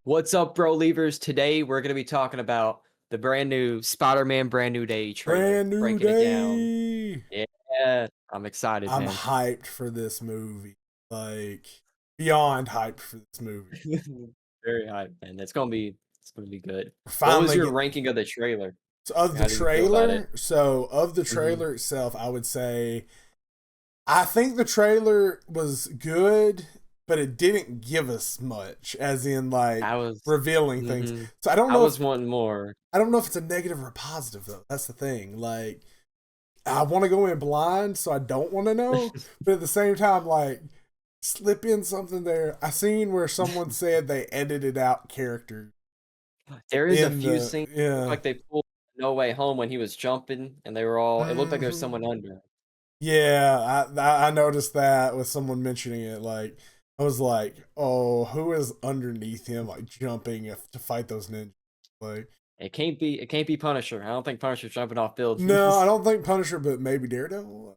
What's up, bro leavers? Today we're gonna be talking about the brand new Spider-Man Brand New Day trailer, Brand new breaking it down. day. Yeah, I'm excited, I'm man. hyped for this movie. Like beyond hyped for this movie. Very hyped, man. It's gonna be good. We're What was finally your getting ranking of the trailer? of the How did you feel about it? trailer. So of the hmm trailer itself, I would say I think the trailer was good, but it didn't give us much, as in like I was, revealing things. hmm So I don't I know was if wanting more. it's a negative or a positive though. That's the thing. Like I want to go in blind, so I don't want to know. But at the same time, like slip in something there. I seen where someone said they edited out characters There is a in few the scenes look yeah. like they pulled No Way Home when he was jumping, and they were all. It looked like there was hmm someone under. Yeah, I noticed that with someone mentioning it. Like I was like, oh, who is underneath him, like jumping to fight those ninjas? Like, It can't be Punisher. I don't think Punisher's jumping off no, I buildings. don't think Punisher, but maybe Daredevil.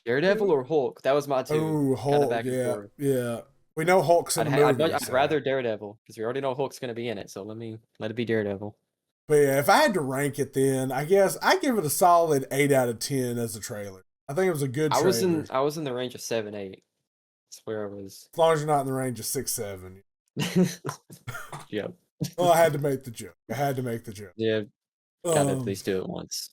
Daredevil or Hulk? That was my two. Oh, Kind of Hulk, back and yeah, forth. yeah. We know Hulk's in I'd the ha- I'd, mu- movie, I'd so. rather Daredevil because we already know Hulk's gonna be in it. So let it be Daredevil. But yeah, if I had to rank it, then I guess I give it a solid 8 out of 10 as a trailer. I think it was a good I was in trailer, I was in the range of 7, 8. That's where I was. as long as you're not in the range of 6, 7. Yep. Well, I had to make the joke. I had to make the joke. Yeah, gotta at Um, least do it once.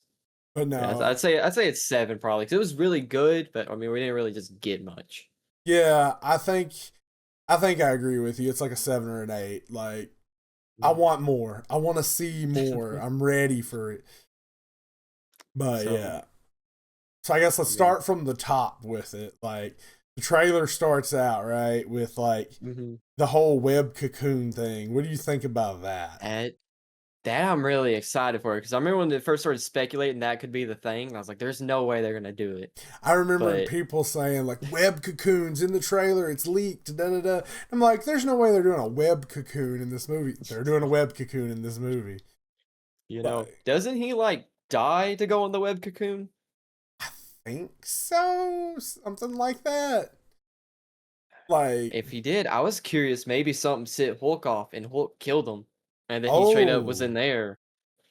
but Yeah, I'd no, I'd say I'd say it's 7 probably because it was really good, but I mean we didn't really just get much. yeah, I think I agree with you. It's like a 7 or an 8. Like I Mhm. want more. I want to see more. I'm ready for it. But So yeah, so I guess let's I mean, start from the top with it. Like the trailer starts out right with like mhm. the whole web cocoon thing. What do you think about that? That That I'm really excited for because I remember when they first started speculating that could be the thing. I was like, "There's no way they're gonna do it." I remember But people saying like web cocoons in the trailer, it's leaked, da da da. I'm like, there's no way they're doing a web cocoon in this movie. They're doing a web cocoon in this movie. But doesn't he like die to go on the web cocoon? I think so. Something like that. Like, If he did, I was curious. Maybe something set Hulk off and Hulk killed him, and then he straight up was in oh, there.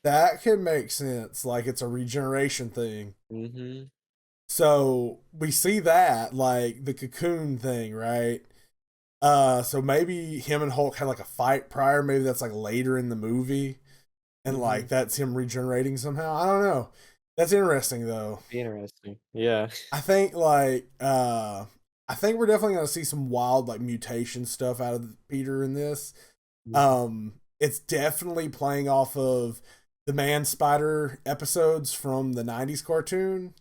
that could make sense. Like it's a regeneration thing. hmm So we see that, like the cocoon thing, right? So maybe him and Hulk had like a fight prior. Maybe that's like later in the movie, and hmm like that's him regenerating somehow. I don't know. That's interesting though. Be interesting. Yeah. I think like I think we're definitely gonna see some wild like mutation stuff out of Peter in this. Mhm. It's definitely playing off of the Man Spider episodes from the '90s cartoon.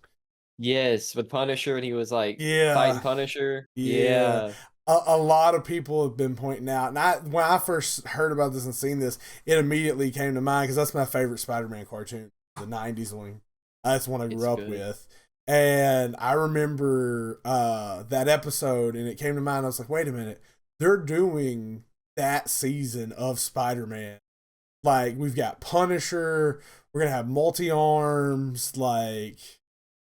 Yes, with Punisher, and he was like fighting Yeah, Punisher. yeah. Yeah, A lot of people have been pointing out, and when I first heard about this and seen this, it immediately came to mind because that's my favorite Spider-Man cartoon, the '90s one. That's one I it's grew up good. with, and I remember that episode, and it came to mind. I was like, wait a minute, they're doing that season of Spider-Man. Like we've got Punisher, we're gonna have multi arms, like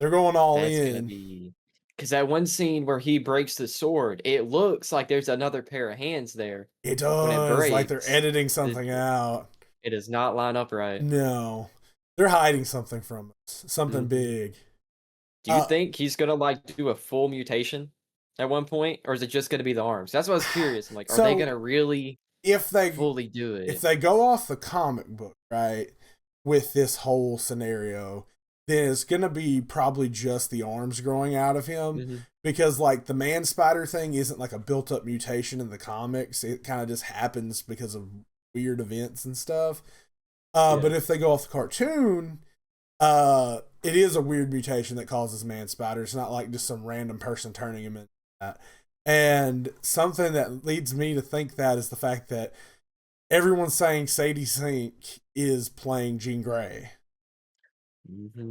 they're going all That's gonna in. be because that one scene where he breaks the sword, it looks like there's another pair of hands there It when it does, like they're breaks. editing It, something out. it does not line up right. No, they're hiding something from us, something hmm big. Do you Uh, think he's gonna like do a full mutation at one point, or is it just gonna be the arms? That's what I was curious. I'm like, are they so gonna really if they fully do if it? they go off the comic book right with this whole scenario, then it's gonna be probably just the arms growing out of him hmm because like the man spider thing isn't like a built up mutation in the comics. It kind of just happens because of weird events and stuff. Yeah. But if they go off the cartoon, it is a weird mutation that causes man spider. It's not like just some random person turning him into that. And something that leads me to think that is the fact that everyone's saying Sadie Sink is playing Jean Grey.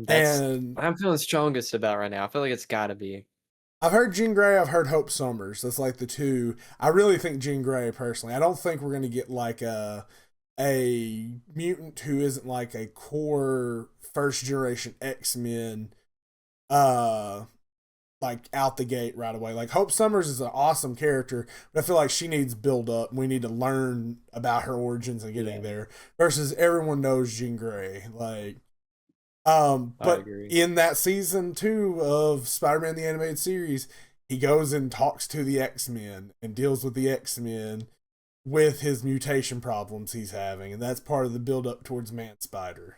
That's And what I'm feeling strongest about right now. I feel like it's gotta be. I've heard Jean Grey, I've heard Hope Summers. That's like the two. I really think Jean Grey personally. I don't think we're gonna get like a mutant who isn't like a core first generation X-Men uh like out the gate right away. Like Hope Summers is an awesome character, but I feel like she needs build up. We need to learn about her origins and getting Yeah, there. Versus everyone knows Jean Grey. Like, I but agree. in that season 2 of Spider-Man the Animated Series, he goes and talks to the X-Men and deals with the X-Men with his mutation problems he's having, and that's part of the build up towards Man Spider.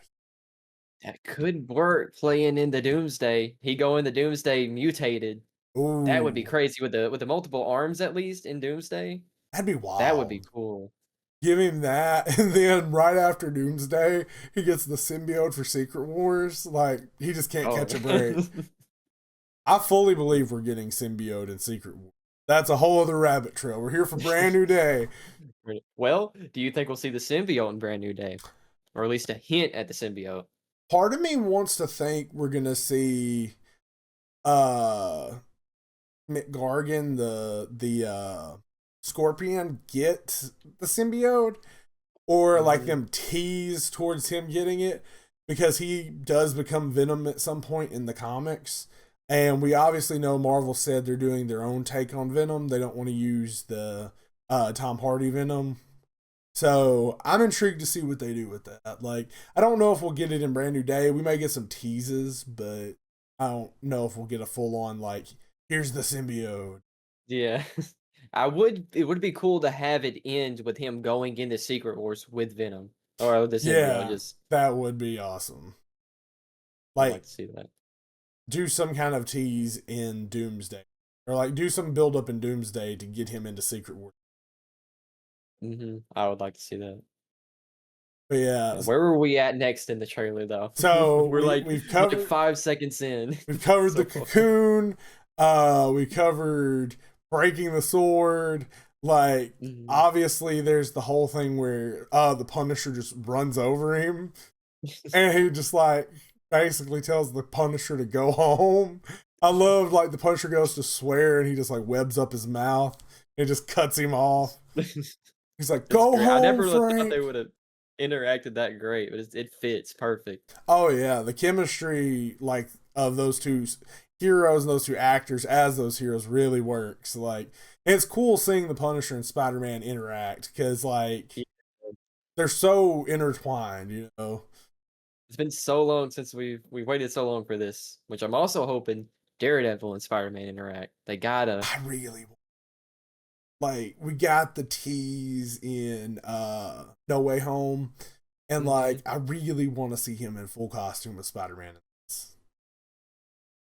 That could work playing in the Doomsday. He go in the Doomsday mutated. That would be Ooh, crazy with the multiple arms at least in Doomsday. that'd be That would be wild. cool. Give him that, and then right after Doomsday, he gets the symbiote for Secret Wars. Like he just can't Oh, catch a break. I fully believe we're getting symbiote in Secret Wars. That's a whole other rabbit trail. We're here for brand new day. right. Well, do you think we'll see the symbiote in Brand New Day? Or at least a hint at the symbiote? Part of me wants to think we're gonna see uh McGargan, the Scorpion, get the symbiote, or like Mhm. them tease towards him getting it, because he does become Venom at some point in the comics. And we obviously know Marvel said they're doing their own take on Venom. They don't want to use the Tom Hardy Venom. So I'm intrigued to see what they do with that. Like, I don't know if we'll get it in Brand New Day. We may get some teases, but I don't know if we'll get a full on like, here's the symbiote. Yeah. It would be cool to have it end with him going into Secret Wars with Venom. Or the symbiote, Yeah, just that would be awesome. I'd like Like, to see that. do some kind of tease in Doomsday, or like do some build up in Doomsday to get him into Secret Wars. I would like to see that. But yeah, Where were we at next in the trailer though? so We're like we've we're like covered 5 seconds in we've covered the so far. cocoon. We covered breaking the sword. Like, Mhm. obviously, there's the whole thing where the Punisher just runs over him, and he just like basically tells the Punisher to go home. I love like the Punisher goes to swear, and he just like webs up his mouth and just cuts him off. He's like, That's "Go great. I home, never really thought they Frank." would have interacted that great, but it fits perfect. Oh yeah, the chemistry like of those two heroes and those two actors as those heroes really works. Like, and it's cool seeing the Punisher and Spider-Man interact because like Yeah. they're so intertwined, you know. It's been so long since we waited so long for this, which I'm also hoping Daredevil and Spider-Man interact. They gotta. I really like, we got the tease in No Way Home, and like Mhm. I really want to see him in full costume with Spider-Man.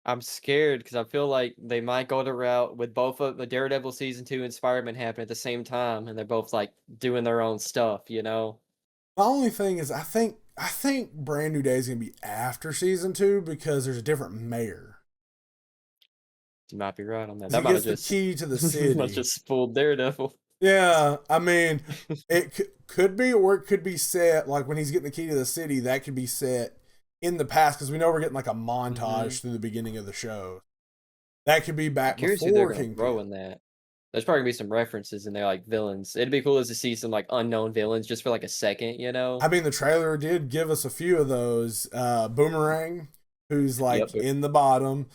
I'm scared because I feel like they might go the route with both of the Daredevil season 2 and Spider-Man happen at the same time, and they're both like doing their own stuff, you know? My only thing is, I think Brand New Day is gonna be after season 2 because there's a different mayor. You might be right on that. 'Cause he That might have gets the just key to the might have city. just spoiled Daredevil. Yeah, I mean, it could be, or it could be set like when he's getting the key to the city. That could be set in the past because we know we're getting like a Mhm. montage through the beginning of the show. That could be I'm back curious who they're before gonna throw Kingpin. in that. There's probably gonna be some references in there, like villains. It'd be cool to see some like unknown villains just for like a second, you I know? mean, the trailer did give us a few of those. Boomerang, who's Yep. like in the bottom,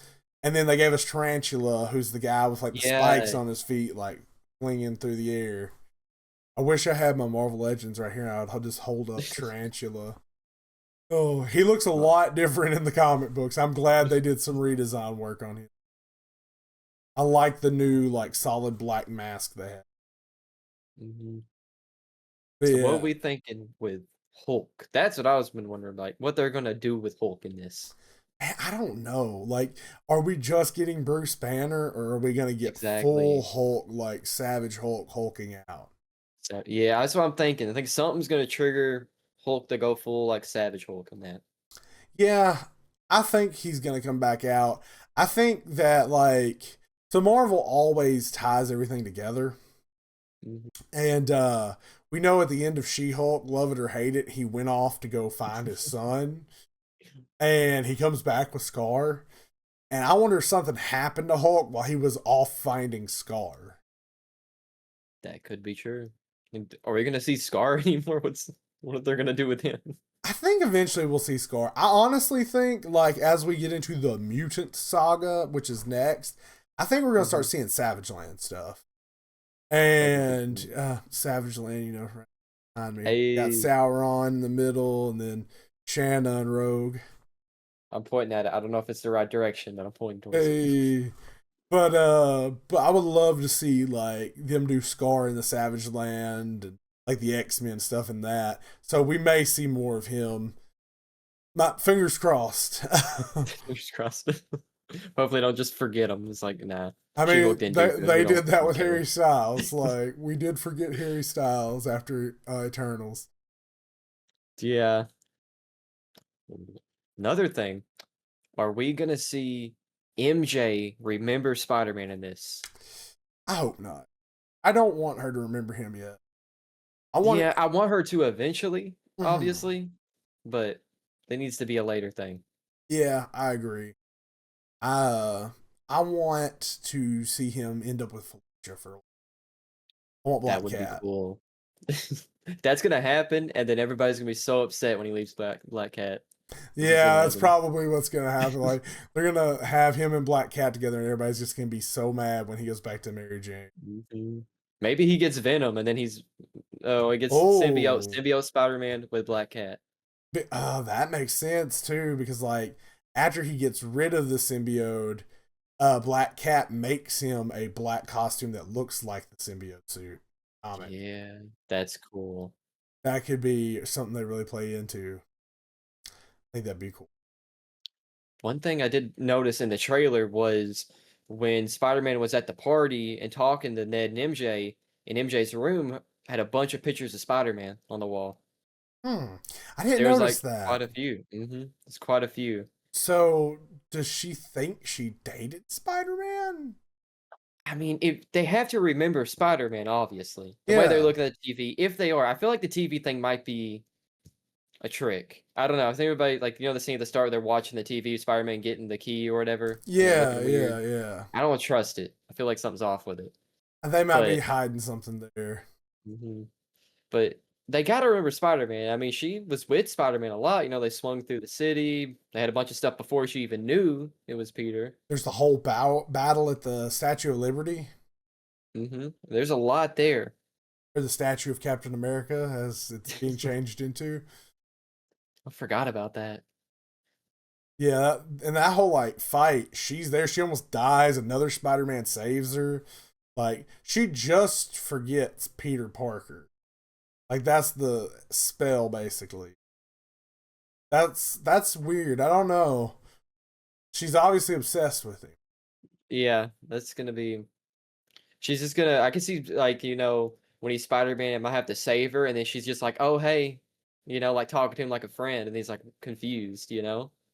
and then they gave us Tarantula, who's the guy with like the spikes Yeah. on his feet, like flinging through the air. I wish I had my Marvel Legends right here. I'd just hold up Tarantula. Oh, he looks a Oh, lot different in the comic books. I'm glad they did some redesign work on him. I like the new like solid black mask they have. mhm. But So what are yeah, we thinking with Hulk? That's what I was been wondering, like what they're gonna do with Hulk in this. I don't know. Like, are we just getting Bruce Banner, or are we gonna get full Exactly. Hulk, like Savage Hulk hulking out? So yeah, that's what I'm thinking. I think something's gonna trigger Hulk to go full like Savage Hulk on that. Yeah, I think he's gonna come back out. I think that like, so Marvel always ties everything together. Mhm. And we know at the end of She Hulk, love it or hate it, he went off to go find his son. And he comes back with Scar. And I wonder if something happened to Hulk while he was off finding Scar. That could be true. Are we gonna see Scar anymore? What they're gonna do with him? I think eventually we'll see Scar. I honestly think, like, as we get into the mutant saga, which is next, I think we're gonna start Hmm. seeing Savage Land stuff. That could be And cool. Savage Land, right behind me, got Hey, Sauron in the middle, and then Shanna and Rogue. I'm pointing at it. I don't know if it's the right direction, but I'm pointing towards it. Hey, but I would love to see like them do Scar in the Savage Land and like the X-Men stuff in that. So we may see more of him. Not fingers crossed. Fingers crossed. Hopefully, don't just forget him. It's like, nah, I She-Hulk mean, didn't do good. We they don't did that don't with care. Harry Styles. Like we did forget Harry Styles after Eternals. Yeah. Another thing, are we gonna see MJ remember Spider-Man in this? I hope not. I don't want her to remember him yet. I want it. Yeah, I want her to eventually, Mhm. obviously, but it needs to be a later thing. Yeah, I agree. Uh, I want to see him end up with Felicia for. I want That Black would be Cat. cool. That's gonna happen, and then everybody's gonna be so upset when he leaves Black Cat. I just Yeah, that's imagine. probably what's gonna happen. Like they're gonna have him and Black Cat together, and everybody's just gonna be so mad when he goes back to Mary Jane. Mhm. Maybe he gets Venom, and then he gets Oh, symbiote Spider-Man with Black Cat. that makes sense too, because like after he gets rid of the symbiote, Black Cat makes him a black costume that looks like the symbiote suit. Comic. Yeah, that's cool. That could be something they really play into. I think that'd be cool. One thing I did notice in the trailer was when Spider-Man was at the party and talking to Ned and MJ, in MJ's room had a bunch of pictures of Spider-Man on the wall. I didn't There was notice like that. quite a few. It's quite a few. So, does she think she dated Spider Man? I mean, if they have to remember Spider-Man, obviously. The way they're Yeah. looking at the TV, if they are, I feel like the TV thing might be a trick. I don't know. I think everybody like the scene at the start where they're watching the TV, Spider-Man getting the key or whatever, and it Yeah, looking weird. yeah, yeah. I don't trust it. I feel like something's off with it. And they might be But hiding something there. mhm. But they gotta remember Spider-Man. I mean, she was with Spider-Man a lot. They swung through the city. They had a bunch of stuff before she even knew it was Peter. There's the whole battle at the Statue of Liberty, There's a lot there. or the Statue of Captain America, as it's being changed into. I forgot about that. Yeah, and that whole like fight, she's there. She almost dies. Another Spider Man saves her. Like she just forgets Peter Parker. Like that's the spell, basically. That's weird. I don't know. She's obviously obsessed with him. Yeah, that's gonna be. She's just gonna. I can see like when he's Spider-Man, it might have to save her, and then she's just like, "Oh hey," like talking to him like a friend, and he's like confused.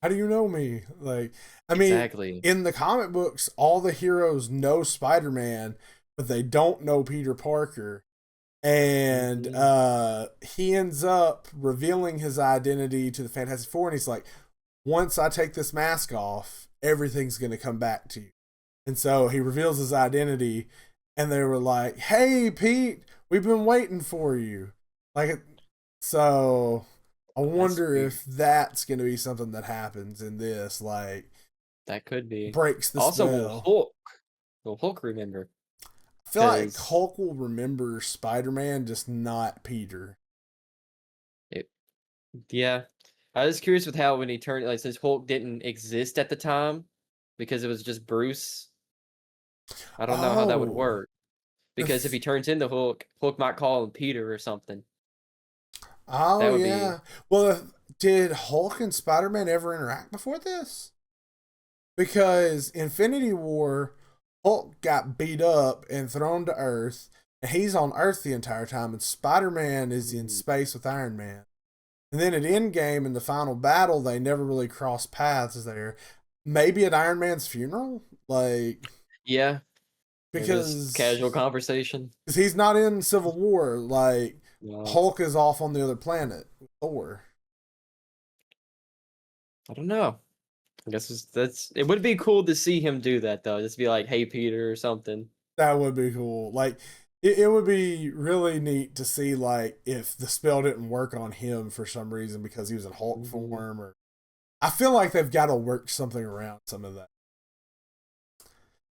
How do you know me? Like, I mean, Exactly. in the comic books, all the heroes know Spider Man, but they don't know Peter Parker. And Hmm. he ends up revealing his identity to the Fantastic Four, and he's like, "Once I take this mask off, everything's gonna come back to you." And so he reveals his identity, and they were like, "Hey, Pete, we've been waiting for you." Like, so I That's wonder weird. if that's going to be something that happens in this, like That could be. breaks the Also, will spell. Hulk? Will Hulk remember? I feel like Because Hulk will remember Spider Man, just not Peter. it. Yeah, I was curious with how when he turned like since Hulk didn't exist at the time, because it was just Bruce. I don't know how that would Oh, work. the Because if he turns into Hulk, Hulk might call him Peter or something. oh That would be. yeah. Well, did Hulk and Spider Man ever interact before this? Because Infinity War, Hulk got beat up and thrown to Earth, and he's on Earth the entire time, and Spider Man is in Hmm. space with Iron Man. And then at Endgame, in the final battle, they never really cross paths there. Maybe at Iron Man's funeral? Like, Yeah, they're just because casual conversation. he's not in Civil War. Like, No, Hulk is off on the other planet with Thor. I don't know. I guess that's. It would be cool to see him do that though. Just be like, "Hey, Peter" or something. That would be cool. Like, it would be really neat to see like if the spell didn't work on him for some reason because he was in Hulk Mhm. form, or I feel like they've got to work something around some of that.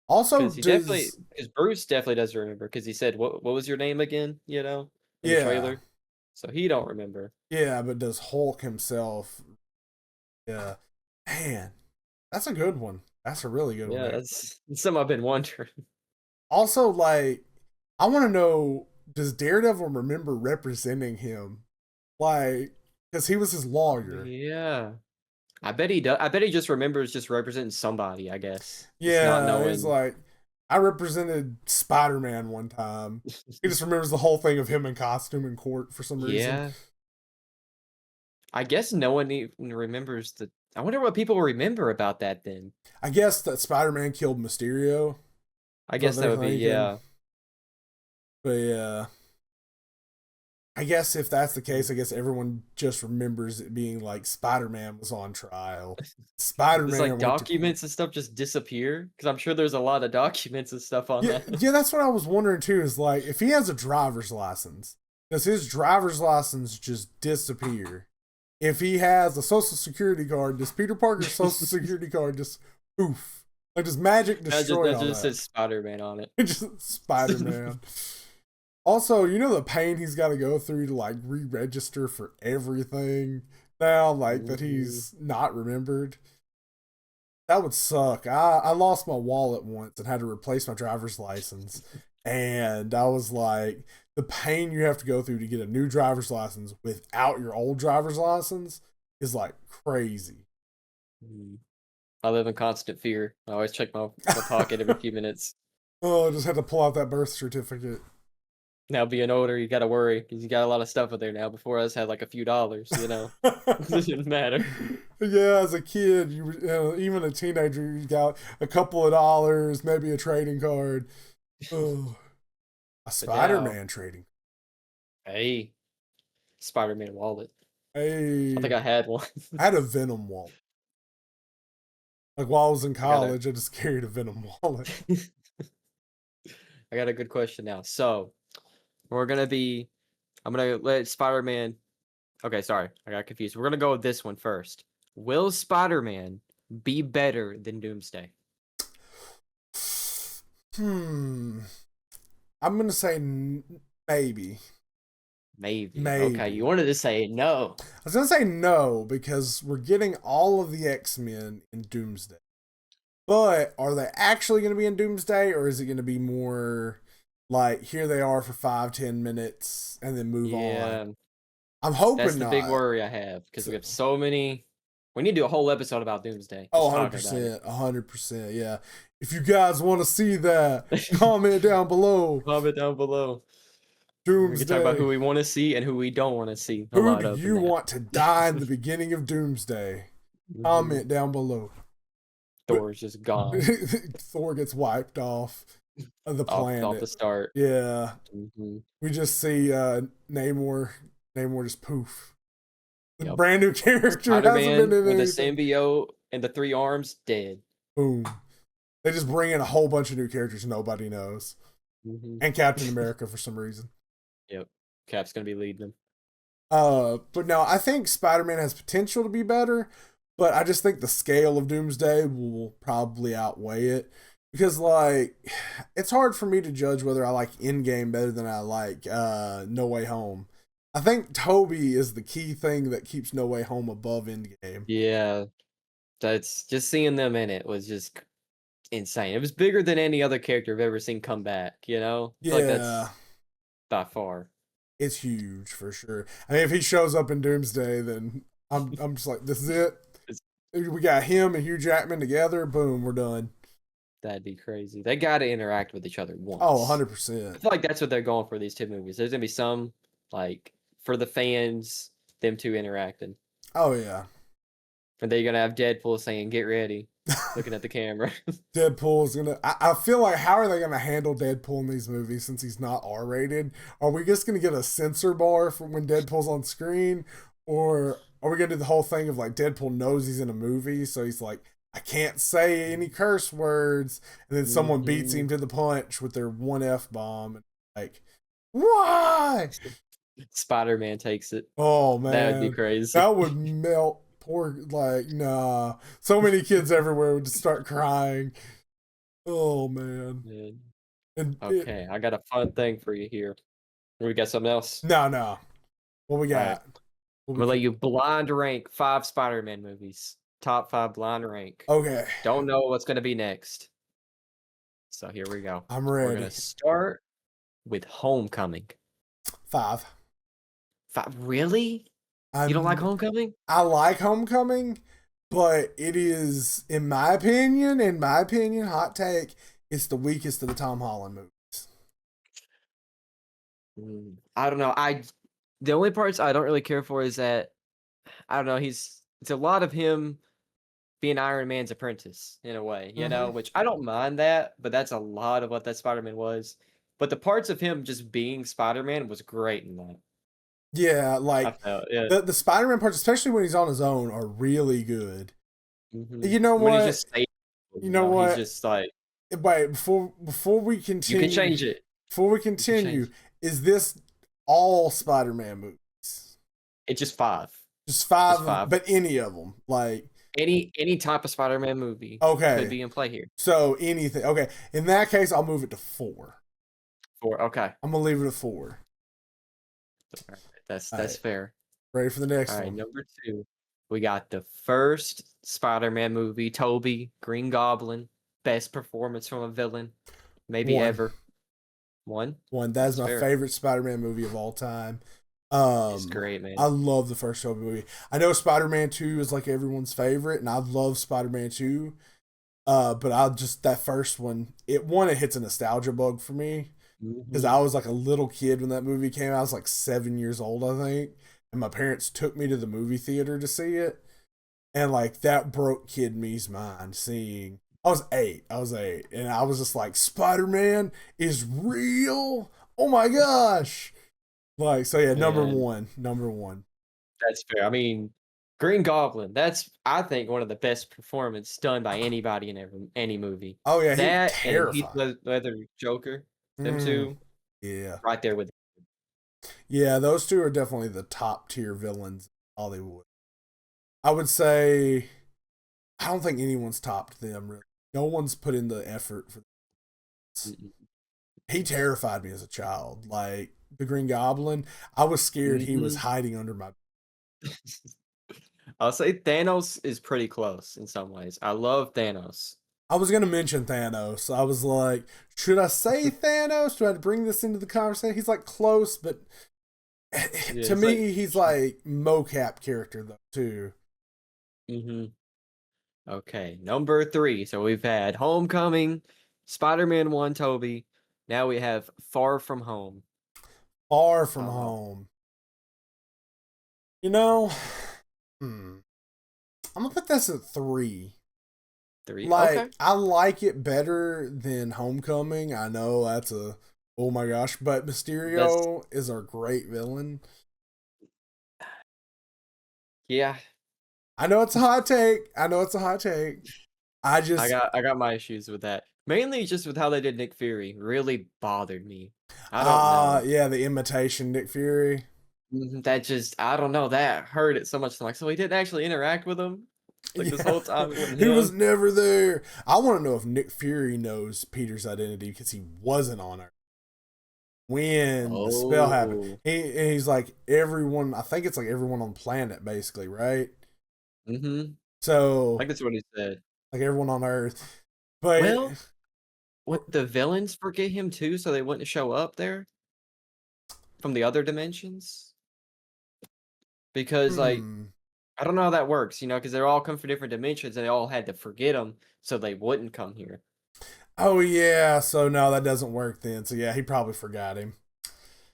Also, Because he definitely, does because Bruce definitely does remember. Because he said, what was your name again? You know, in the yeah, trailer. So he don't remember. yeah, but does Hulk himself? Yeah, man, that's a good one. That's a really good one, Yeah, actually. that's something I've been wondering. Also, like, I want to know, does Daredevil remember representing him? Like, because he was his lawyer. Yeah. I bet he does. I bet he just remembers just representing somebody, I guess. Just not Yeah, he's knowing. like, I represented Spider Man one time. He just remembers the whole thing of him in costume in court for some reason. Yeah. I guess no one even remembers the. I wonder what people remember about that then. I guess that Spider Man killed Mysterio. I That's what guess that they're would be, thinking. yeah. But yeah, I guess if that's the case, I guess everyone just remembers it being like Spider Man was on trial. Spider Does like Man went to court. documents and stuff just disappear? Because I'm sure there's a lot of documents and stuff on Yeah, that. yeah, that's what I was wondering too. Is like if he has a driver's license, does his driver's license just disappear? If he has a social security card, does Peter Parker's social security card just poof? Like does magic destroy That all just that? says Spider-Man on it. Just Spider Man. Also, you know the pain he's got to go through to like re-register for everything now, like that Mhm. he's not remembered. That would suck. I lost my wallet once and had to replace my driver's license. And I was like, the pain you have to go through to get a new driver's license without your old driver's license is like crazy. Mm. I live in constant fear. I always check my pocket every few minutes. Oh, I just had to pull out that birth certificate. Now being older, you gotta worry because you got a lot of stuff in there now. Before us had like a few dollars, it didn't matter. Yeah, as a kid, even a teenager, you got a couple of dollars, maybe a trading card. Oh, a But now, Spider-Man trading. hey, Spider-Man wallet. I Hey, think I had one. I had a Venom wallet. Like while I was in I got a college, I just carried a Venom wallet. I got a good question now. So we're gonna be I'm gonna let Spider-Man. Okay, sorry, I got confused. We're gonna go with this one first. Will Spider-Man be better than Doomsday? Hmm. I'm gonna say maybe, Maybe. Okay, you maybe. wanted to say no. I was gonna say no because we're getting all of the X-Men in Doomsday. But are they actually gonna be in Doomsday, or is it gonna be more like here they are for 5-10 minutes and then move on? Yeah, I'm that's hoping the big not. worry I have because we So, have so many. We need to do a whole episode about Doomsday, oh, just talking about it. 100%, 100%. Yeah. If you guys want to see that, comment down below. Comment down below. We can talk about who Doomsday. we want to see and who we don't want to see a Who lot do of in you that. want to die in the beginning of Doomsday? Mhm. Comment down below. But Thor's just gone Thor gets wiped off of the off the planet. start. Yeah. Hmm. We just see Namor. Namor just poof. The Yep. brand new character hasn't been Spider-Man in with the anything. symbiote and the three arms dead. Boom. They just bring in a whole bunch of new characters nobody knows. Hmm. And Captain America for some reason. Yep. Cap's gonna be leading them. But no, I think Spider-Man has potential to be better, but I just think the scale of Doomsday will probably outweigh it because like it's hard for me to judge whether I like Endgame better than I like No Way Home. I think Toby is the key thing that keeps No Way Home above Endgame. Yeah, that's just seeing them in it was just insane. It was bigger than any other character I've ever seen come back. I feel like Yeah, that's by far. it's huge for sure. I mean, if he shows up in Doomsday, then I'm just like, this is it. It's, We got him and Hugh Jackman together. Boom, we're done. that'd be crazy. They got to interact with each other Oh, once. 100%. I feel like that's what they're going for these two movies. There's gonna be some like for the fans, them two interacting, Oh yeah. and they're gonna have Deadpool saying, "Get ready," looking at the camera. Deadpool's gonna. I feel like how are they gonna handle Deadpool in these movies since he's not R rated? Are we just gonna get a censor bar for when Deadpool's on screen, or are we gonna do the whole thing of like Deadpool knows he's in a movie, so he's like, I can't say any curse words, and then someone beats Hmm. him to the punch with their one F bomb. Like, why? Spider-Man takes it. Oh That would be man, crazy. that would melt poor. Like, nah. So many kids everywhere would just start crying. Oh man. Man. And Okay, I got a fun thing for you here. We got something else? no, no. What we All right. got? What I'm we gonna let cook? you blind rank 5 Spider-Man movies. Top 5 blind rank. Okay, Don't know what's gonna be next. So here we go. I'm We're gonna ready. start with Homecoming. 5. Really? You don't like I'm. Homecoming? I like Homecoming, but it is, in my opinion, hot take, it's the weakest of the Tom Holland movies. I don't know. The only parts I don't really care for is that I don't know. It's a lot of him being Iron Man's apprentice in a way, Mm-hmm. which I don't mind that, but that's a lot of what that Spider-Man was. But the parts of him just being Spider-Man was great in that. Yeah, I like felt yeah. the Spider-Man parts, especially when he's on his own, are really good. You know When he's what? just saying, You know he's what? just like, Wait, before we you can continue, change it. before we You can continue, change. is this all Spider-Man movies? It's just five. Just Just five, five. but any of them? Like, Any type of Spider-Man movie could okay, be in play here. so anything. Okay, in that case, I'll move it to 4. Okay. I'm gonna leave it at 4. All right. All That's right, fair. ready for the next All right, one? number 2. We got the first Spider-Man movie, Tobey, Green Goblin, best performance from a villain, maybe 1. ever. One. 1. That is That's my fair. favorite Spider-Man movie of all time. It's great, I man. love the first Tobey movie. I know Spider-Man 2 is like everyone's favorite, and I love Spider-Man 2. But I just that first one, it hits a nostalgia bug for me because Hmm. I was like a little kid when that movie came out. I was like 7 years old, I think, and my parents took me to the movie theater to see it, and like that broke kid me's mind seeing. I was 8, and I was just like, Spider-Man is real. Oh my gosh! Like, so yeah, number And one, number one. that's fair. I mean, Green Goblin, that's I think one of the best performance done by anybody in any movie. Oh yeah, he was That and Heath terrifying. Ledger Joker, them Mm, two, yeah, right there with. yeah, those two are definitely the top tier villains in Hollywood. I would say I don't think anyone's topped them really. No one's put in the effort for this. He terrified me as a child. Like the Green Goblin, I was scared he was Mm-hmm. hiding under my. I'll say Thanos is pretty close in some ways. I love Thanos. I was gonna mention Thanos. I was like, should I say Thanos? Do I bring this into the conversation? He's like close, but Yeah, to it's like, me, he's like mocap character though too. hmm okay, number 3. So we've had Homecoming, Spider-Man 1, Toby. Now we have Far From Home. Far from Oh, home. You know, hmm, I'm gonna put this at 3. 3. Okay. Like, I like it better than Homecoming. I know that's a oh my gosh, but That's Mysterio is our great villain. yeah. I know it's a hot take. I know it's a hot take. I just I got my issues with that. Mainly just with how they did Nick Fury. Really bothered me. I don't know. yeah, the imitation Nick Fury. That just I don't know. That hurt it so much. I'm like, so he didn't actually interact with him? Like this Yeah, whole time it wasn't he was him. never there. I want to know if Nick Fury knows Peter's identity because he wasn't on Earth when the spell happened. Oh. He's like everyone. I think it's like everyone on the planet, basically, right? Mm-hmm. So Like that's what he said. like everyone on Earth, but Well, would the villains forget him too, so they wouldn't show up there from the other dimensions? Because like hmm. I don't know how that works, because they're all come from different dimensions and they all had to forget him so they wouldn't come here. Oh yeah, so no, that doesn't work then. So yeah, he probably forgot him.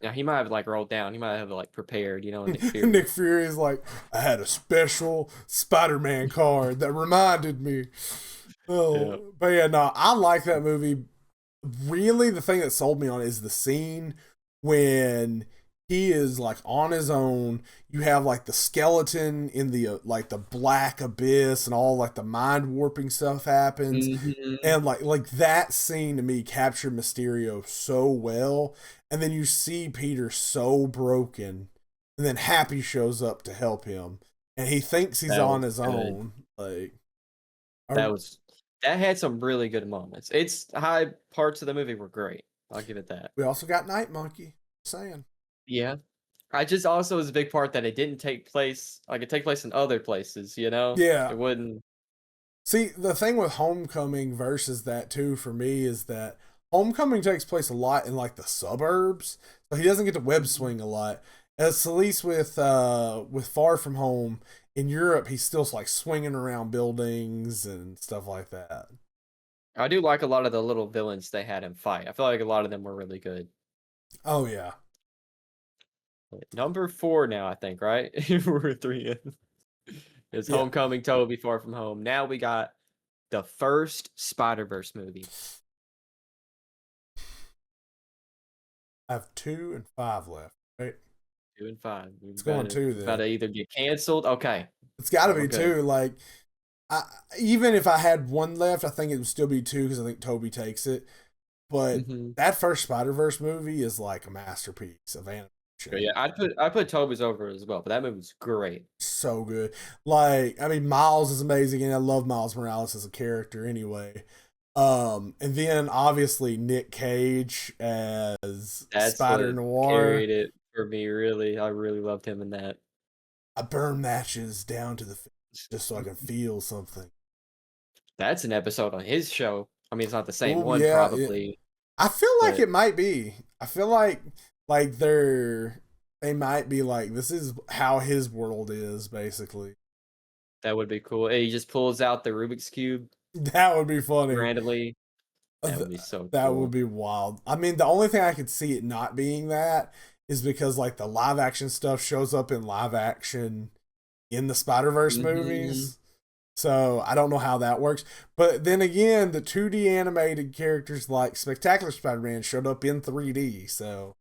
Now he might have like rolled down. He might have like prepared, Nick Fury. Nick Fury is like, I had a special Spider-Man card that reminded me. Yeah. Oh, but yeah, no, I like that movie. Really, the thing that sold me on it is the scene when he is like on his own. You have like the skeleton in the like the black abyss, and all like the mind warping stuff happens. Hmm. And like that scene to me captured Mysterio so well. And then you see Peter so broken, and then Happy shows up to help him, and he thinks he's That on was his good. own. Like, I, That was that had some really good moments. Its high parts of the movie were great. I'll give it that. we also got Night Monkey. Saying, Yeah. I just also was a big part that it didn't take place like it take place in other places, you know? yeah. It wouldn't. See, the thing with Homecoming versus that too for me is that Homecoming takes place a lot in like the suburbs, so he doesn't get to web Mhm. swing a lot. As at least with Far From Home in Europe, he's still like swinging around buildings and stuff like that. I do like a lot of the little villains they had him fight. I feel like a lot of them were really good. Oh yeah, Number 4 now, I think, right? We're 3 in. It's yeah. Homecoming, Toby, Far From Home. Now we got the first Spider-Verse movie. I have 2 and 5 left. Right, 2 and 5. We it's going better two about then. to either get canceled. Okay. It's got to Then we're be good. two. Like, I, even if I had one left, I think it would still be two because I think Toby takes it. But Hmm. that first Spider Verse movie is like a masterpiece of But animation. yeah, I put Toby's over as well, but that movie was great. So good. Like, I mean, Miles is amazing, and I love Miles Morales as a character anyway. And then obviously Nick Cage as That's Spider what Noir. carried it for me, really. I really loved him in that. I burn matches down to the just so I can feel something. That's an episode on his show. I mean, it's not the same Oh one, yeah, probably, I feel like but it might be. I feel like they might be like this is how his world is basically. that would be cool. He just pulls out the Rubik's Cube That would be funny. randomly. That Th- would be so That would cool. be wild. I mean, the only thing I could see it not being that is because like the live action stuff shows up in live action in the Spider Verse Hmm. movies. So I don't know how that works. But then again, the 2D animated characters like Spectacular Spider Man showed up in 3D. So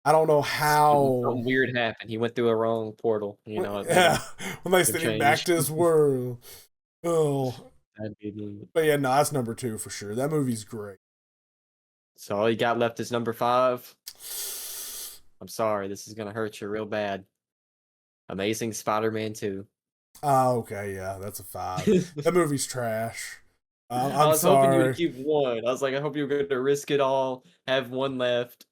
I don't know Something how. weird happened. He went through a wrong portal. You know, it made Yeah, him when they it send him back changed. to his world. Oh, That'd be neat. but yeah, no, that's number 2 for sure. That movie's great. So all you got left is number 5. I'm sorry, this is gonna hurt you real bad. Amazing Spider-Man 2. Oh, okay, yeah, that's a 5. That movie's trash. I I'm was hoping you would sorry. keep one. I was like, I hope you were gonna risk it all, have one left.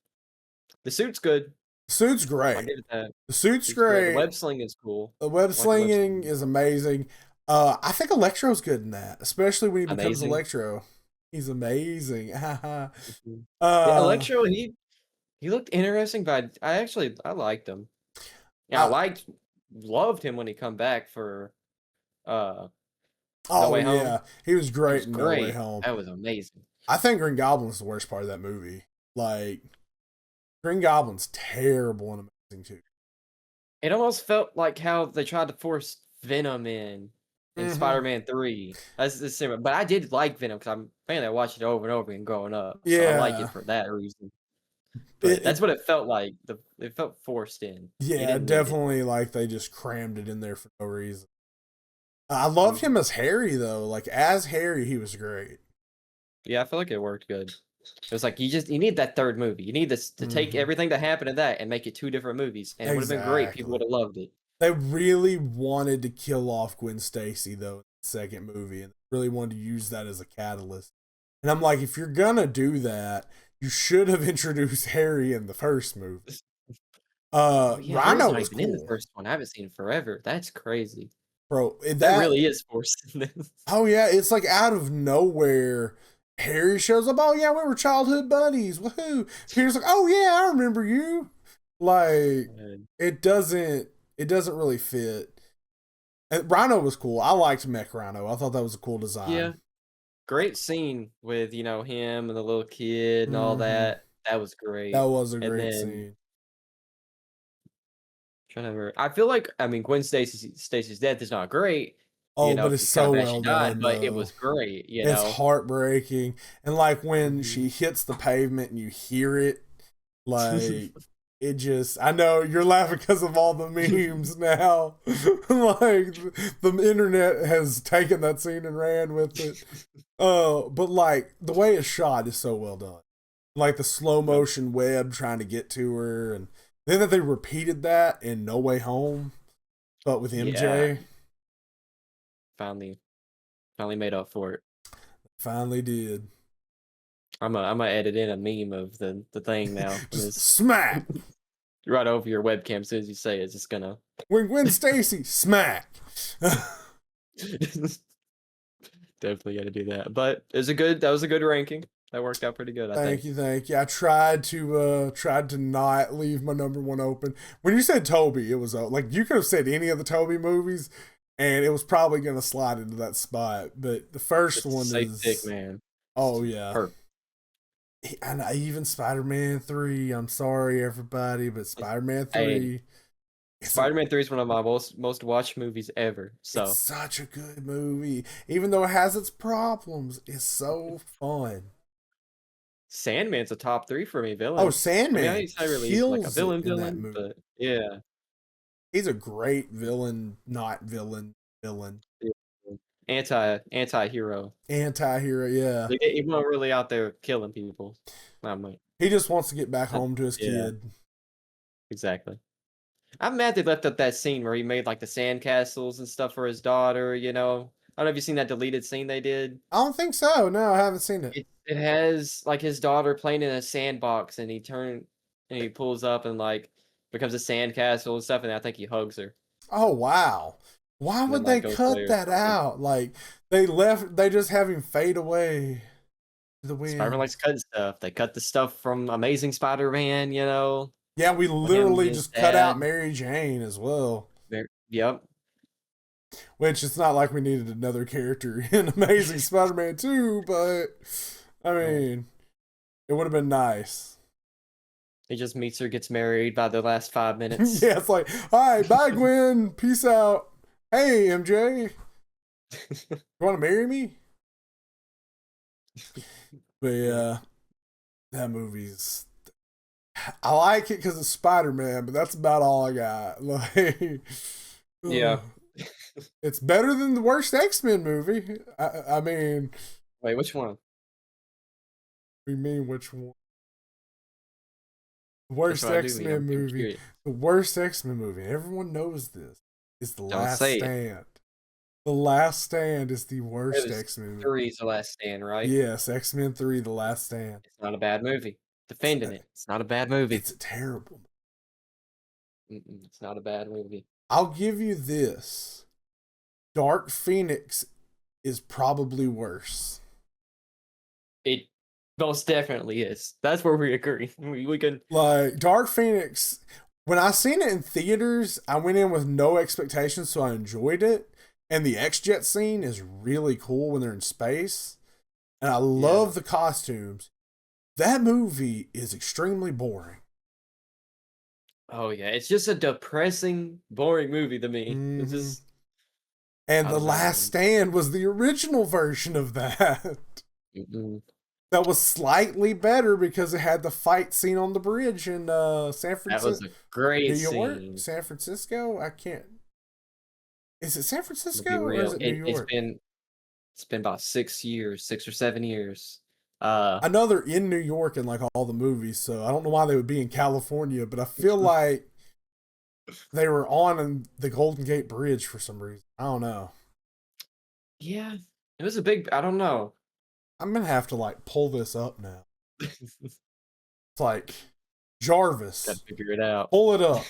The suit's good. The suit's I'll great. give it that. The suit's Suit's great. The great. web sling is cool. The web I like the web slinging sling. is amazing. I think Electro's good in that, especially when he becomes Amazing. Electro. He's amazing. Mhm. Yeah, uh, Electro, he looked interesting, but I liked him. Yeah, I I, loved him when he come back for uh No oh Way Home. yeah, he was He great was in No Way great. Home. That was amazing. I think Green Goblin's the worst part of that movie. Like Green Goblin's terrible and amazing too. It almost felt like how they tried to force Venom in Mm-hmm. Spider-Man 3. That's the same, but I did like Venom because I'm mainly I watched it over and over again growing up, so I like Yeah, it for that reason. But it that's what it felt like. It felt forced in. You yeah didn't need it. definitely like they just crammed it in there for no reason. I loved him Mhm. as Harry though. Like as Harry, he was great. Yeah, I feel like it worked good. It was like you need that third movie. You need this to take Mm-hmm. everything that happened in that and make it 2 different movies, and it would have been great. People would Exactly. have loved it. They really wanted to kill off Gwen Stacy though in the second movie, and really wanted to use that as a catalyst. And I'm like, if you're gonna do that, you should have introduced Harry in the first movie. Oh yeah, Harry's Rhino not was even in the cool, first one. I haven't seen it forever. That's crazy. bro. That That really is forced in this. oh yeah, it's like out of nowhere. Harry shows up. Oh yeah, we were childhood buddies. Woohoo! Peter's like, oh yeah, I remember you. Like And it doesn't it doesn't really fit. And Rhino was cool. I liked Mech Rhino. I thought that was a cool yeah, design. great scene with, him and the little kid and all Mm-hmm. that. That was That great. was a And great then scene. trying to remember, I feel like I mean Gwen Stacy's death is not great, Oh, but it's it's kind so of bad she well died, done but it though. was great, you It's know. heartbreaking. And like when Mhm. she hits the pavement and you hear it, like it just, I know you're laughing because of all the memes now. Like the internet has taken that scene and ran with it. But like the way it's shot is so well done. Like the slow Yep. motion web trying to get to her, and then that they repeated that in No Way Home, but with Yeah, MJ. finally, finally made up for it. Finally did. I'm gonna edit in a meme of the thing now. Just It's smack. right over your webcam as soon as you say it. It's just gonna. When Gwen Stacy, smack. Definitely got to do that. But that was a good ranking. That worked out pretty good, I think. Thank you. I tried to not leave my number one open. When you said Toby, it was like you could have said any of the Toby movies, and it was probably gonna slide into that spot. But the first It's a one safe pick, is, man. oh yeah, Perfect. and even Spider-Man 3. I'm sorry everybody, but Spider-Man Hey, 3, Spider-Man 3 is one of my most watched movies ever. it's So such a good movie, even though it has its problems. It's so fun. Sandman's a top 3 for me, Oh, villain. I mean, Sandman he's not really like a kills it in that villain, movie. but yeah. He's a great villain, not villain, villain. Yeah. Anti-hero. Anti-hero, yeah. Like, he wasn't really out there killing people. Not much. He just wants to get back home to his Yeah, kid. exactly. I'm mad they left up that scene where he made like the sandcastles and stuff for his daughter, you know. I don't know if you've seen that deleted scene they did. I don't think so. No, I haven't seen it. It has like his daughter playing in a sandbox and he pulls up and like becomes a sandcastle and stuff, and I think he hugs her Oh wow. Why and then would they like goes away cut or that something. out? Like they just have him fade away to the Spider-Man wind. likes cutting stuff. They cut the stuff from Amazing Spider-Man, you know, Yeah, we with him and literally his just cut out dad. Mary Jane as well. Yep. Which it's not like we needed another character in Amazing Spider-Man 2, but I mean, it would have been nice. He just meets her, gets married by the last 5 minutes. Yeah, it's like, all right, bye, Gwen. Peace out. Hey, MJ, you want to marry me? But yeah, that movie's. I like it because it's Spider-Man, but that's about all I got. Like, Yeah. it's better than the worst X-Men movie. I mean, Wait, which one? we mean which one? The That's worst what I do mean. X-Men I'm movie. curious. The worst X-Men movie. Everyone knows this. Is The Don't Last say it. Stand. The Last Stand is the It worst was X-Men movie. 3's The Last Stand, right? Yes, X-Men 3, The Last Stand. It's not a bad movie. Defending It's, it. It's not a bad movie. it's a terrible. It's not a bad movie. I'll give you this. Dark Phoenix is probably worse. It most definitely is. That's where we agree. We can. Like Dark Phoenix, when I seen it in theaters, I went in with no expectations, so I enjoyed it. And the X-Jet scene is really cool when they're in space. And I love the costumes. That movie is extremely boring. Oh yeah, it's just a depressing, boring movie to me. Mm-hmm. It's just. And I The don't know, Last man. Stand was the original version of that. Mm-mm. That was slightly better because it had the fight scene on the bridge in San That was Francisco, a great New York, scene. San Francisco. I can't. Is it San To be Francisco or is real, it New York? it's been about 6 years, 6 or 7 years. I know they're in New York in like all the movies, so I don't know why they would be in California, but I feel like they were on the Golden Gate Bridge for some reason. I don't know. Yeah, it was a big. I don't know. I'm gonna have to like pull this up now. It's like Jarvis, Gotta figure it out. pull it up.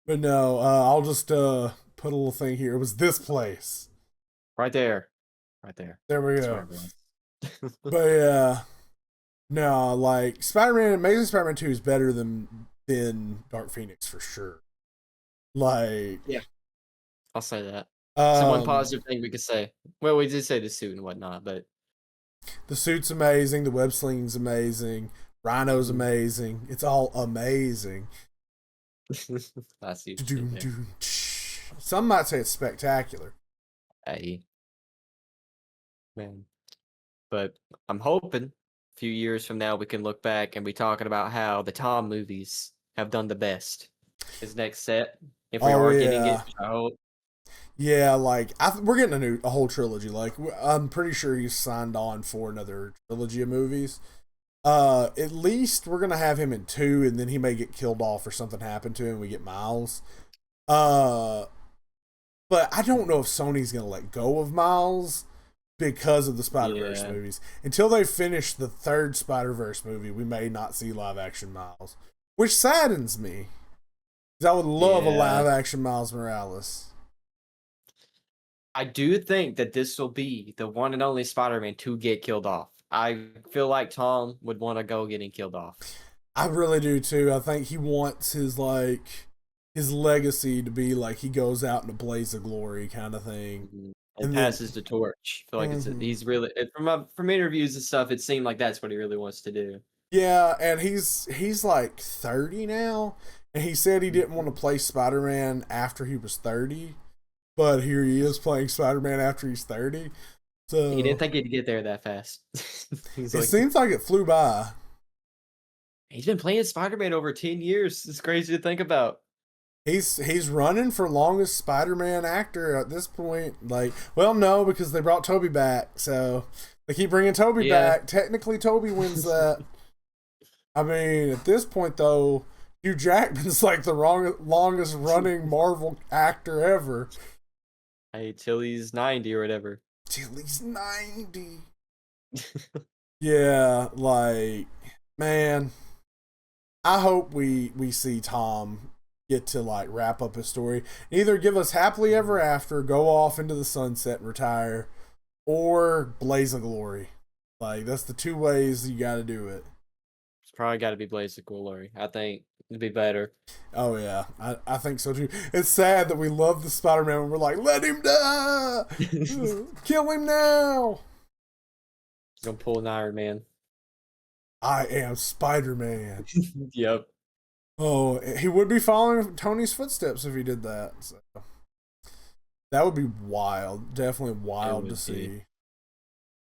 But no, I'll just put a little thing here. It was this place. Right there. Right there. There we That's go. where it was. But yeah, no, like Spider-Man, Amazing Spider-Man 2 is better than Dark Phoenix for sure. Like, Yeah, I'll say that. So one um, positive thing we could say. Well, we did say the suit and whatnot, but the suit's amazing, the web slinging's amazing, Rhino's amazing. It's all amazing. I see what you did there. Some might say it's spectacular. Hey, man. But I'm hoping few years from now, we can look back and be talking about how the Tom movies have done the best. His next set, if we Oh are getting it, yeah, which I hope. yeah. Like we're getting a whole trilogy. Like I'm pretty sure he's signed on for another trilogy of movies. At least we're gonna have him in two, and then he may get killed off or something happen to him. We get Miles. Uh, but I don't know if Sony's gonna let go of Miles because of the Spider Verse Yeah, movies. Until they finish the third Spider Verse movie, we may not see live action Miles, which saddens me. 'Cause I would love a yeah. live action Miles Morales. I do think that this will be the one and only Spider-Man to get killed off. I feel like Tom would want to go getting killed off. I really do too. I think he wants his legacy to be like he goes out in a blaze of glory kind of thing. And And then passes the torch. I feel like mhm. he's really from interviews and stuff. It seemed like that's what he really wants to do. Yeah, and he's like 30 now, and he said he didn't want to play Spider-Man after he was 30, but here he is playing Spider-Man after he's 30. He didn't So think he'd get there that fast. He's it like, seems like it flew by. he's been playing Spider-Man over 10 years. It's crazy to think about. He's running for longest Spider-Man actor at this point. Like, well, no, because they brought Toby back, so they keep bringing Toby Yeah. back. Technically, Toby wins that. I mean, at this point, though, Hugh Jackman's like the longest running Marvel actor ever. Hey, till he's 90 or whatever. Till he's 90. Yeah, like, man, I hope we see Tom get to like wrap up his story. Either give us happily ever after, go off into the sunset and retire, or blaze of glory. Like that's the two ways you got to do it. It's probably got to be Blaze of Glory. I think it'd be better. Oh yeah, I think so too. It's sad that we love the Spider-Man and we're like, let him die, He's kill him now. gonna pull an Iron Man. I am Spider-Man. Yep. Oh, he would be following Tony's footsteps if he did that. So that would be wild. Definitely It wild to would be. see.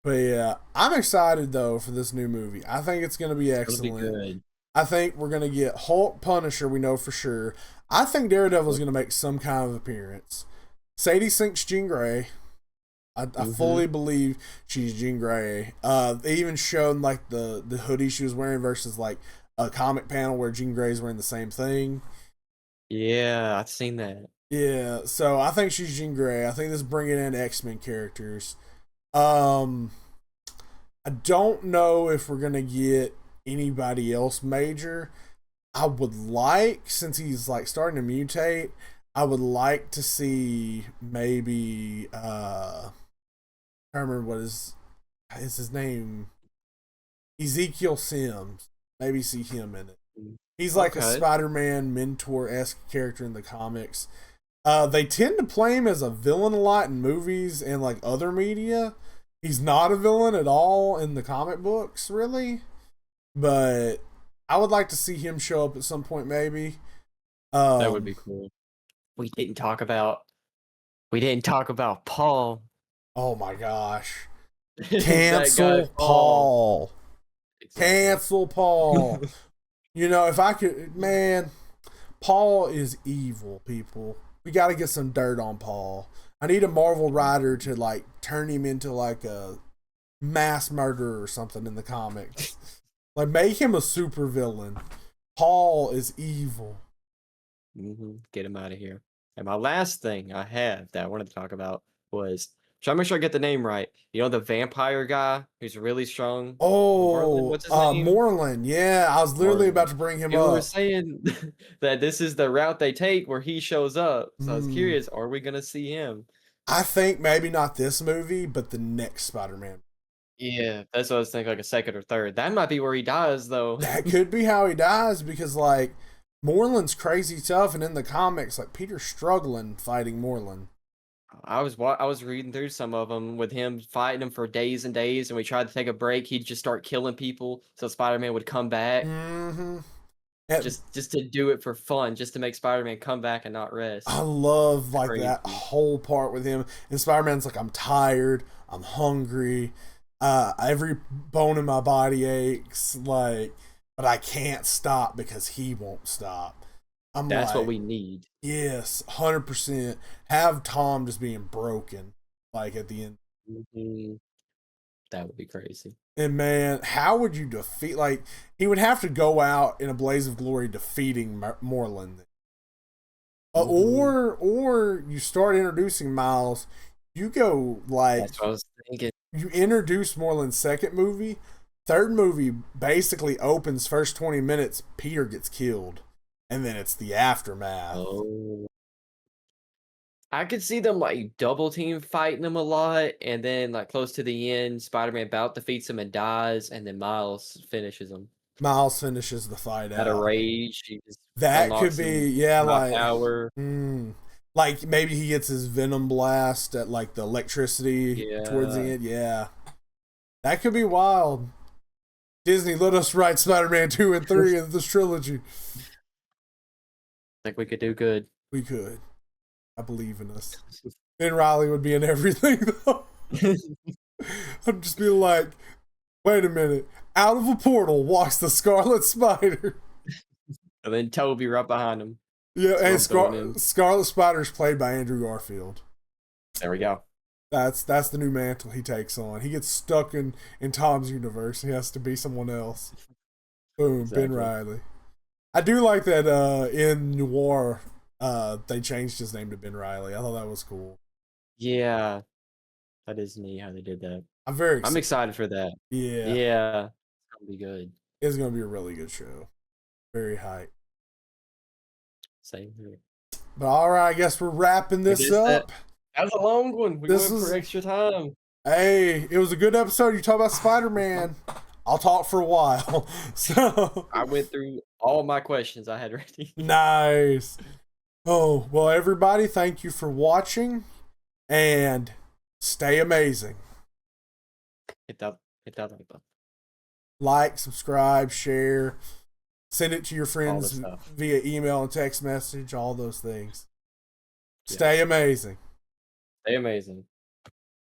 But yeah, I'm excited though for this new movie. I think it's going to be It'll be excellent. good. I think we're going to get Hulk, Punisher, we know for sure. I think Daredevil's going to make some kind of appearance. Sadie Sink's Jean Grey. I fully believe she's Jean Grey. They even showed like the hoodie she was wearing versus like a comic panel where Jean Grey's wearing the same thing. Yeah, I've seen that. Yeah, so I think she's Jean Grey. I think this is bringing in X-Men characters. Um, I don't know if we're gonna get anybody else major. I would like, since he's like starting to mutate, I would like to see maybe I don't remember what is his name. Ezekiel Sims. Maybe see him in it. He's like a Okay. Spider-Man mentor-esque character in the comics. They tend to play him as a villain a lot in movies and like other media. He's not a villain at all in the comic books, really. But I would like to see him show up at some point, maybe. That would be cool. We didn't talk about Paul. Oh my gosh. That guy Cancel Paul. Paul. Exactly. Cancel Paul. You know, if I could, man, Paul is evil, people. We got to get some dirt on Paul. I need a Marvel writer to like turn him into like a mass murderer or something in the comics. Like make him a super villain. Paul is evil. Get him out of here. And my last thing I have that I wanted to talk about was try to make sure I get the name right. You know the vampire guy who's really strong. Moreland, Oh, what's his name? Moreland. Yeah, I was literally Moreland. about to bring him People were up. saying that this is the route they take where he shows up. So I was Hmm. curious, are we gonna see him? I think maybe not this movie, but the next Spider-Man. Yeah, that's what I was thinking, like a second or third. That might be where he dies, though. That could be how he dies because like Moreland's crazy tough, and in the comics, like Peter's struggling fighting Moreland. I was reading through some of them with him fighting him for days and days, and we tried to take a break. He'd just start killing people, so Spider-Man would come back Mm-hmm. just to do it for fun, just to make Spider-Man come back and not I rest. love like that Crazy. whole part with him. And Spider-Man's like, I'm tired, I'm hungry. Every bone in my body aches, like, but I can't stop because he won't stop. I'm That's what like, we need. yes, 100%. Have Tom just being broken, like at the end. Mhm. That would be crazy. And man, how would you defeat? Like, he would have to go out in a blaze of glory defeating Moreland. Mhm. Or you start introducing Miles. You go like That's what I was thinking. you introduce Moreland's second movie. Third movie basically opens first 20 minutes. Peter gets killed, and then it's the aftermath. Oh. I could see them, like, double team fighting him a lot, and then, like, close to the end, Spider-Man about defeats him and dies, and then Miles finishes him. Miles finishes the fight Out of out. rage, he just That could unlocks some be, yeah, high like, power. like maybe he gets his venom blast at like the electricity towards the Yeah. end. Yeah, that could be wild. Disney, let us write Spider-Man 2 and 3 of this trilogy. Think we could do good. We could. I believe in us. Ben Riley would be in everything, though. I'd just be like, wait a minute. Out of a portal walks the Scarlet Spider. And then Toby right behind him. Yeah, That's what and I'm throwing in. Scarlet Spider is played by Andrew Garfield. There we go. That's the new mantle he takes on. He gets stuck in Tom's universe. He has to be someone else. Boom, Exactly. Ben Riley. I do like that in Noir, they changed his name to Ben Riley. I thought that was cool. Yeah. That is neat how they did that. I'm excited for that. Yeah, Yeah. It's gonna be good. it's gonna be a really good show. Very hype. Same here. But all right, I guess we're wrapping this up. That was a long one. We This went was for extra time. Hey, it was a good episode. You talk about Spider-Man. I'll talk for a while. So I went through all my questions I had ready. nice. Oh, well, everybody, thank you for watching and stay amazing. Hit that like button. Like, subscribe, share, send it to your All the friends stuff. via email and text message, all those things. Yeah. Stay amazing. Stay amazing.